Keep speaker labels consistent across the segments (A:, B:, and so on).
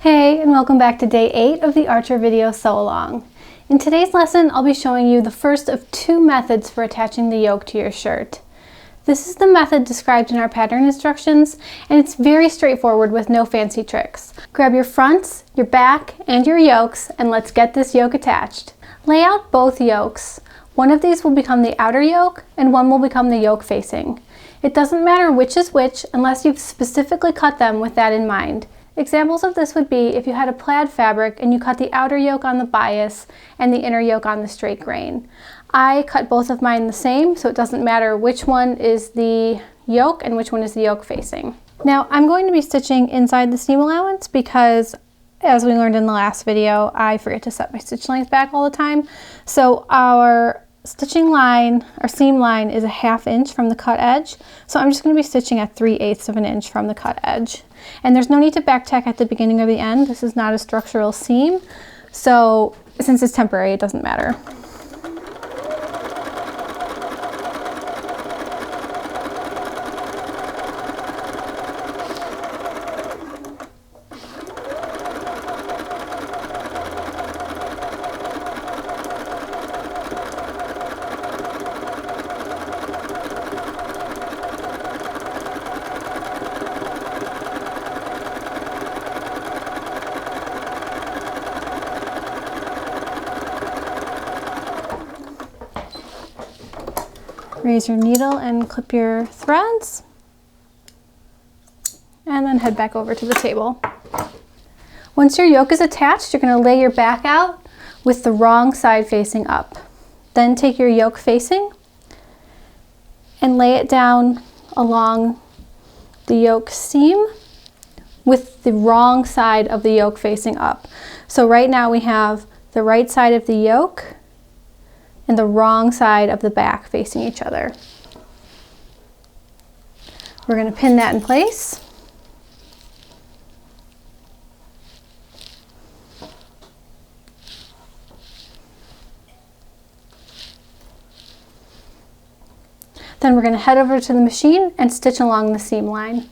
A: Hey, and welcome back to day 8 of the Archer video sew along. In today's lesson, I'll be showing you the first of 2 methods for attaching the yoke to your shirt. This is the method described in our pattern instructions, and it's very straightforward with no fancy tricks. Grab your fronts, your back, and your yokes, and let's get this yoke attached. Lay out both yokes. One of these will become the outer yoke, and one will become the yoke facing. It doesn't matter which is which unless you've specifically cut them with that in mind. Examples of this would be if you had a plaid fabric and you cut the outer yoke on the bias and the inner yoke on the straight grain. I cut both of mine the same, so it doesn't matter which one is the yoke and which one is the yoke facing. Now I'm going to be stitching inside the seam allowance because, as we learned in the last video, I forget to set my stitch length back all the time. So our stitching line, our seam line, is a 1/2 inch from the cut edge. So I'm just going to be stitching at 3/8 of an inch from the cut edge. And there's no need to back tack at the beginning or the end. This is not a structural seam. So since it's temporary, it doesn't matter. Raise your needle and clip your threads, and then head back over to the table. Once your yoke is attached, you're going to lay your back out with the wrong side facing up. Then take your yoke facing and lay it down along the yoke seam with the wrong side of the yoke facing up. So right now we have the right side of the yoke and the wrong side of the back facing each other. We're going to pin that in place. Then we're going to head over to the machine and stitch along the seam line.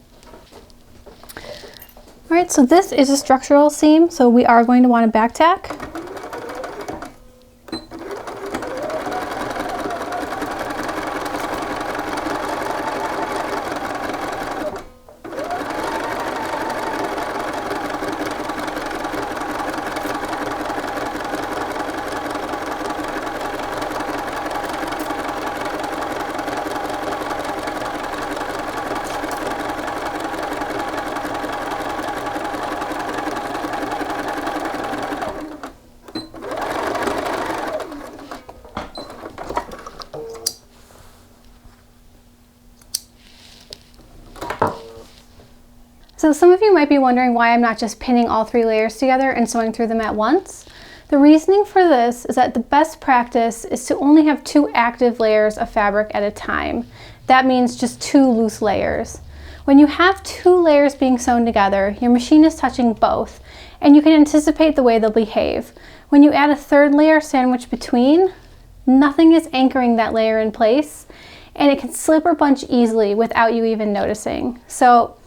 A: All right, so this is a structural seam, so we are going to want to back tack. So some of you might be wondering why I'm not just pinning all 3 layers together and sewing through them at once. The reasoning for this is that the best practice is to only have 2 active layers of fabric at a time. That means just 2 loose layers. When you have 2 layers being sewn together, your machine is touching both, and you can anticipate the way they'll behave. When you add a 3rd layer sandwiched between, nothing is anchoring that layer in place, and it can slip or bunch easily without you even noticing. So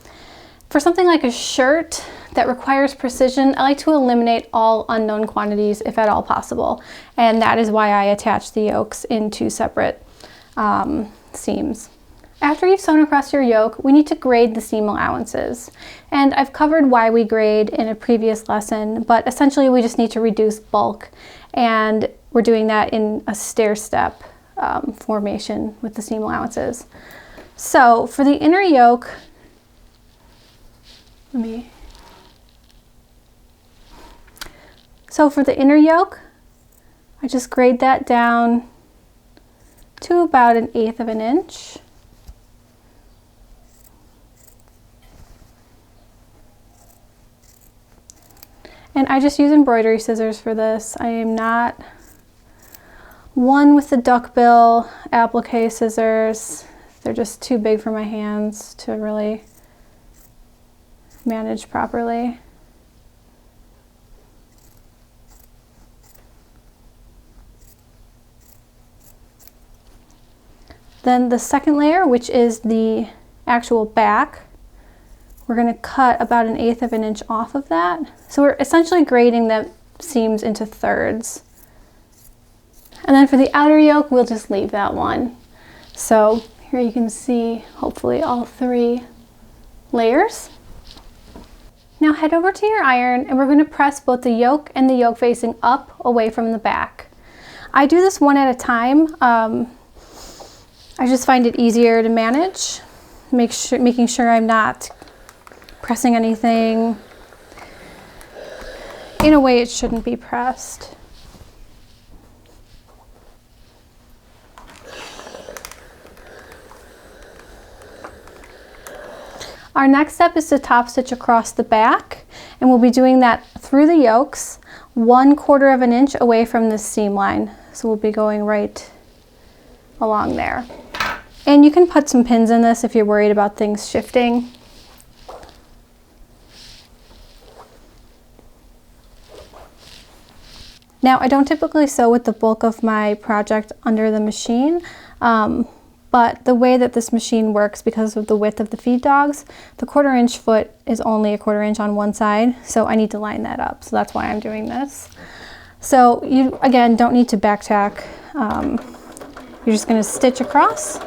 A: for something like a shirt that requires precision, I like to eliminate all unknown quantities if at all possible. And that is why I attach the yokes in 2 separate seams. After you've sewn across your yoke, we need to grade the seam allowances. And I've covered why we grade in a previous lesson, but essentially we just need to reduce bulk. And we're doing that in a stair-step formation with the seam allowances. So for the inner yoke, So for the inner yoke, I just grade that down to about 1/8 of an inch. And I just use embroidery scissors for this. I am not one with the duckbill applique scissors. They're just too big for my hands to really manage properly. Then the second layer, which is the actual back, we're going to cut about 1/8 of an inch off of that. So we're essentially grading the seams into thirds. And then for the outer yoke, we'll just leave that one. So here you can see, hopefully, all 3 layers. Now head over to your iron and we're going to press both the yoke and the yoke facing up away from the back. I do this one at a time. I just find it easier to manage, making sure I'm not pressing anything in a way it shouldn't be pressed. Our next step is to top stitch across the back, and we'll be doing that through the yokes, 1/4 of an inch away from this seam line. So we'll be going right along there. And you can put some pins in this if you're worried about things shifting. Now, I don't typically sew with the bulk of my project under the machine, but the way that this machine works, because of the width of the feed dogs, the 1/4 inch foot is only 1/4 inch on one side, so I need to line that up. So that's why I'm doing this. So you, again, don't need to back tack. You're just going to stitch across.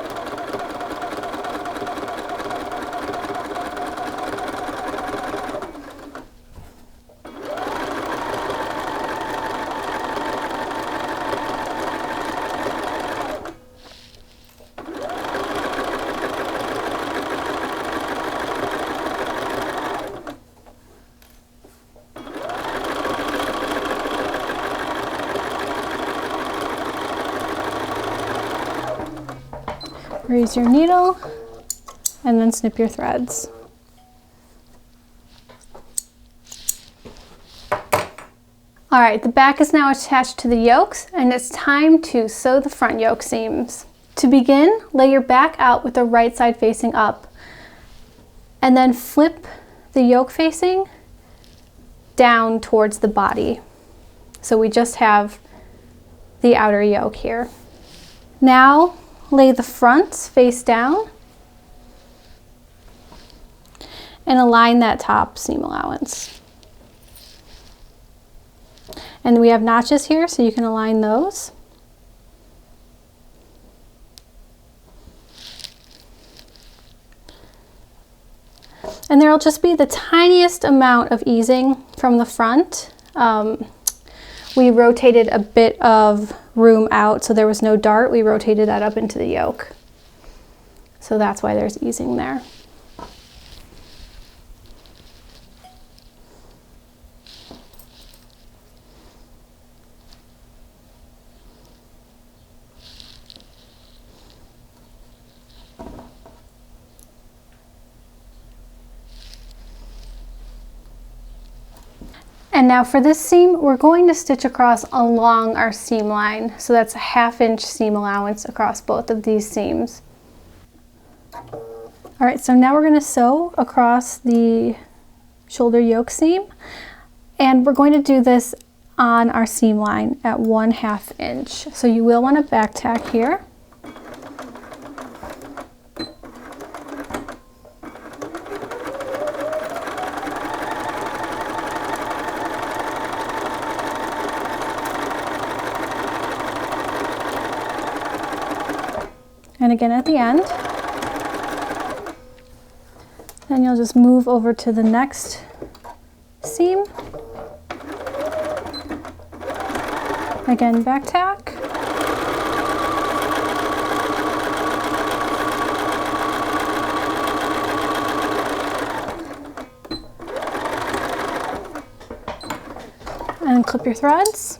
A: Raise your needle and then snip your threads. All right, the back is now attached to the yokes and it's time to sew the front yoke seams. To begin, lay your back out with the right side facing up and then flip the yoke facing down towards the body. So we just have the outer yoke here. Now, lay the fronts face down and align that top seam allowance. And we have notches here, so you can align those. And there'll just be the tiniest amount of easing from the front. We rotated a bit of room out, so there was no dart. We rotated that up into the yoke. So that's why there's easing there. And now for this seam, we're going to stitch across along our seam line. So that's a 1/2 inch seam allowance across both of these seams. All right, so now we're going to sew across the shoulder yoke seam. And we're going to do this on our seam line at 1/2 inch. So you will want to back tack here. And again at the end. Then you'll just move over to the next seam. Again, back tack. And then clip your threads.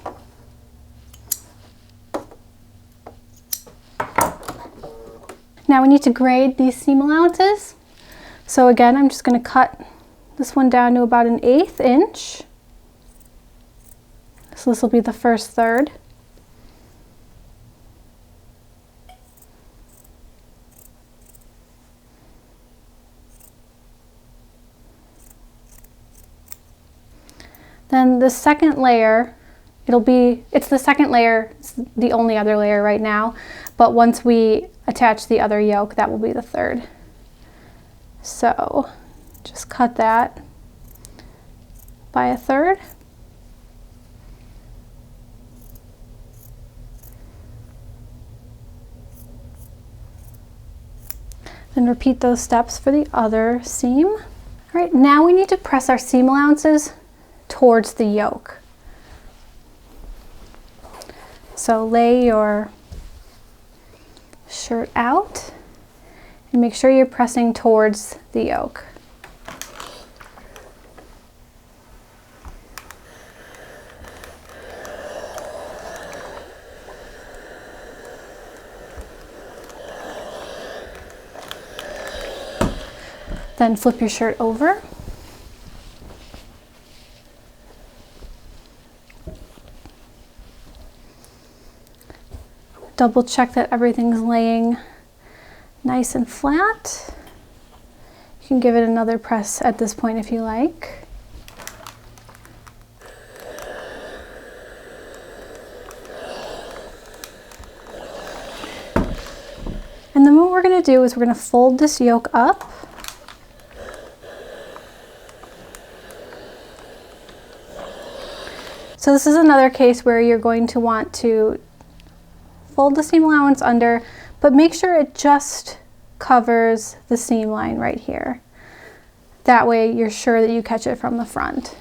A: Now we need to grade these seam allowances. So again, I'm just going to cut this one down to about 1/8 inch. So this will be the first third. Then the second layer, it's the second layer, it's the only other layer right now, but once we attach the other yoke, that will be the third. So Just cut that by 1/3. Then repeat those steps for the other seam. All right, now we need to press our seam allowances towards the yoke. So lay your shirt out and make sure you're pressing towards the yoke. Then flip your shirt over. Double check that everything's laying nice and flat. You can give it another press at this point if you like. And then what we're going to do is we're going to fold this yoke up. So this is another case where you're going to want to fold the seam allowance under, but make sure it just covers the seam line right here. That way you're sure that you catch it from the front.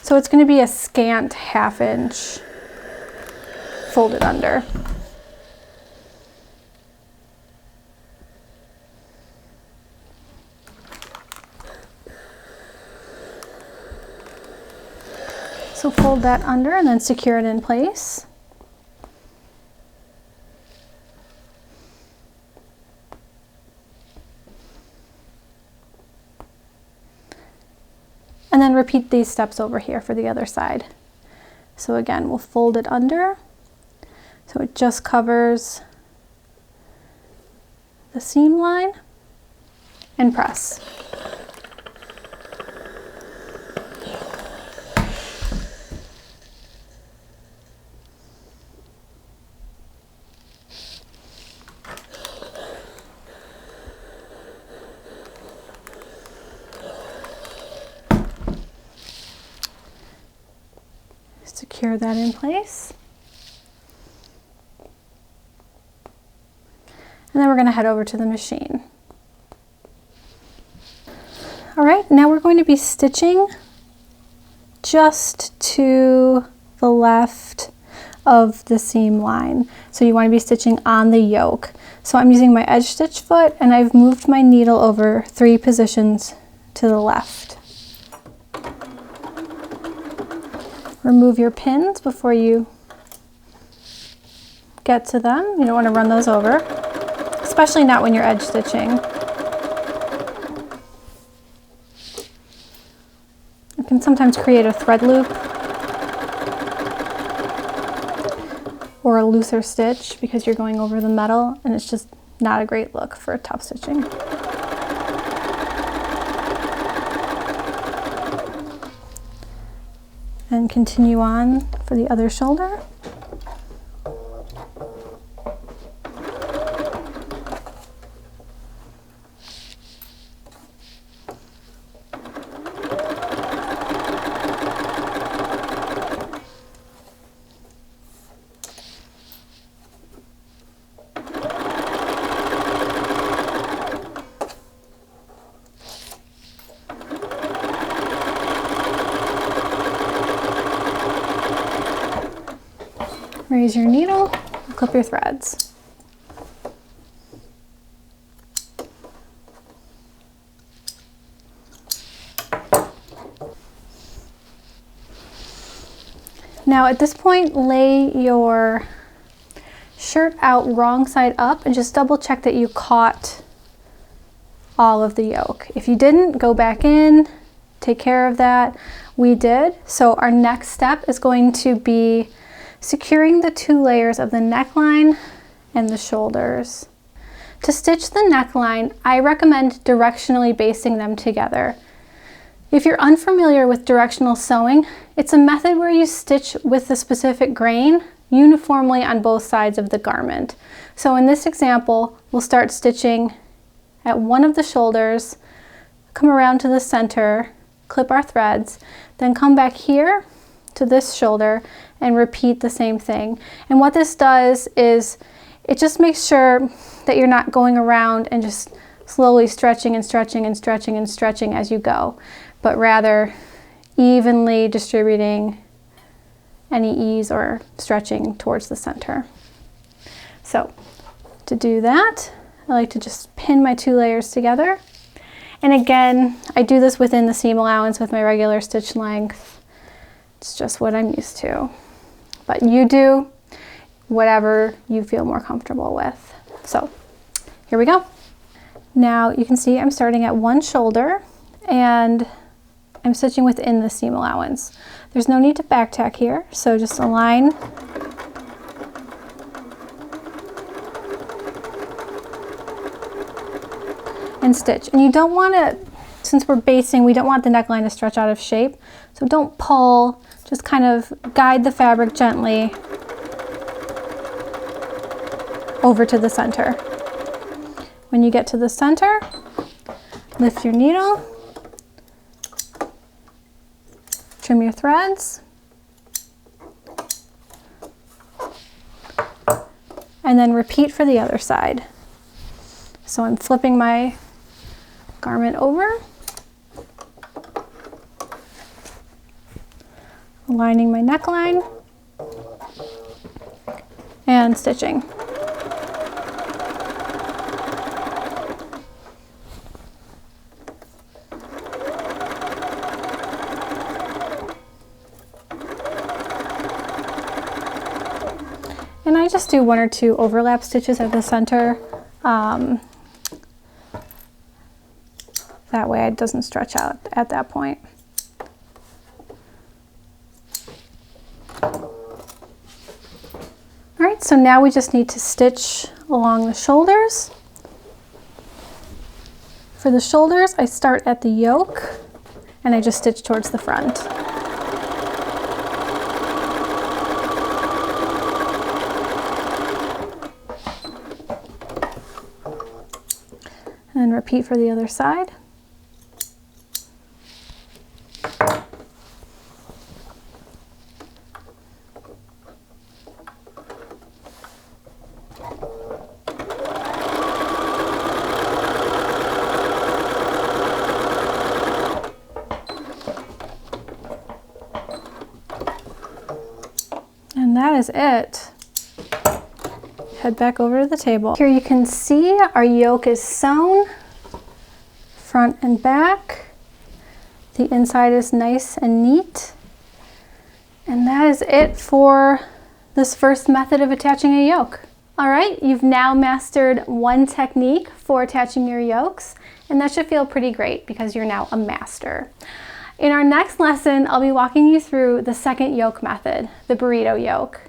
A: So it's going to be a scant 1/2 inch folded under. So fold that under and then secure it in place. And then repeat these steps over here for the other side. So again, we'll fold it under so it just covers the seam line and press. Secure that in place. And then we're going to head over to the machine. All right, now we're going to be stitching just to the left of the seam line. So you want to be stitching on the yoke. So I'm using my edge stitch foot and I've moved my needle over 3 positions to the left. Remove your pins before you get to them. You don't want to run those over, especially not when you're edge stitching. You can sometimes create a thread loop or a looser stitch because you're going over the metal, and it's just not a great look for top stitching. And continue on for the other shoulder. Raise your needle, clip your threads. Now at this point, lay your shirt out wrong side up and just double check that you caught all of the yoke. If you didn't, go back in, take care of that. We did. So our next step is going to be securing the 2 layers of the neckline and the shoulders. To stitch the neckline, I recommend directionally basting them together. If you're unfamiliar with directional sewing, it's a method where you stitch with the specific grain uniformly on both sides of the garment. So in this example, we'll start stitching at one of the shoulders come around to the center, clip our threads, then come back here to this shoulder and repeat the same thing. And what this does is it just makes sure that you're not going around and just slowly stretching and stretching and stretching and stretching as you go, but rather evenly distributing any ease or stretching towards the center. So to do that, I like to just pin my 2 layers together. And again, I do this within the seam allowance with my regular stitch length. It's just what I'm used to. But you do whatever you feel more comfortable with. So here we go. Now you can see I'm starting at one shoulder and I'm stitching within the seam allowance. There's no need to back tack here, so just align and stitch. And you don't want to, since we're basting, we don't want the neckline to stretch out of shape, so don't pull, just kind of guide the fabric gently over to the center. When you get to the center, lift your needle, trim your threads, and then repeat for the other side. So I'm flipping my garment over, aligning my neckline, and stitching. And I just do 1 or 2 overlap stitches at the center. That way it doesn't stretch out at that point. All right, so now we just need to stitch along the shoulders. For the shoulders, I start at the yoke and I just stitch towards the front. And repeat for the other side. And that is it. Head back over to the table. Here you can see our yoke is sewn, front and back. The inside is nice and neat. And that is it for this first method of attaching a yoke. All right, you've now mastered one technique for attaching your yokes, and that should feel pretty great because you're now a master. In our next lesson, I'll be walking you through the second yoke method, the burrito yoke.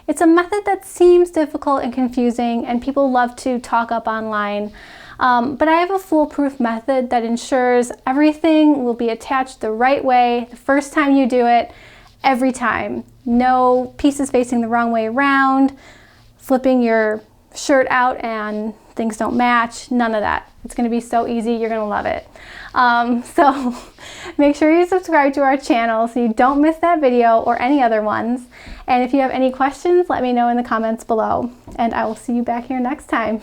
A: It's a method that seems difficult and confusing, and people love to talk up online. But I have a foolproof method that ensures everything will be attached the right way the first time you do it, every time. No pieces facing the wrong way around, flipping your shirt out and things don't match, none of that. It's gonna be so easy, you're gonna love it. So make sure you subscribe to our channel so you don't miss that video or any other ones. And if you have any questions, let me know in the comments below. And I will see you back here next time.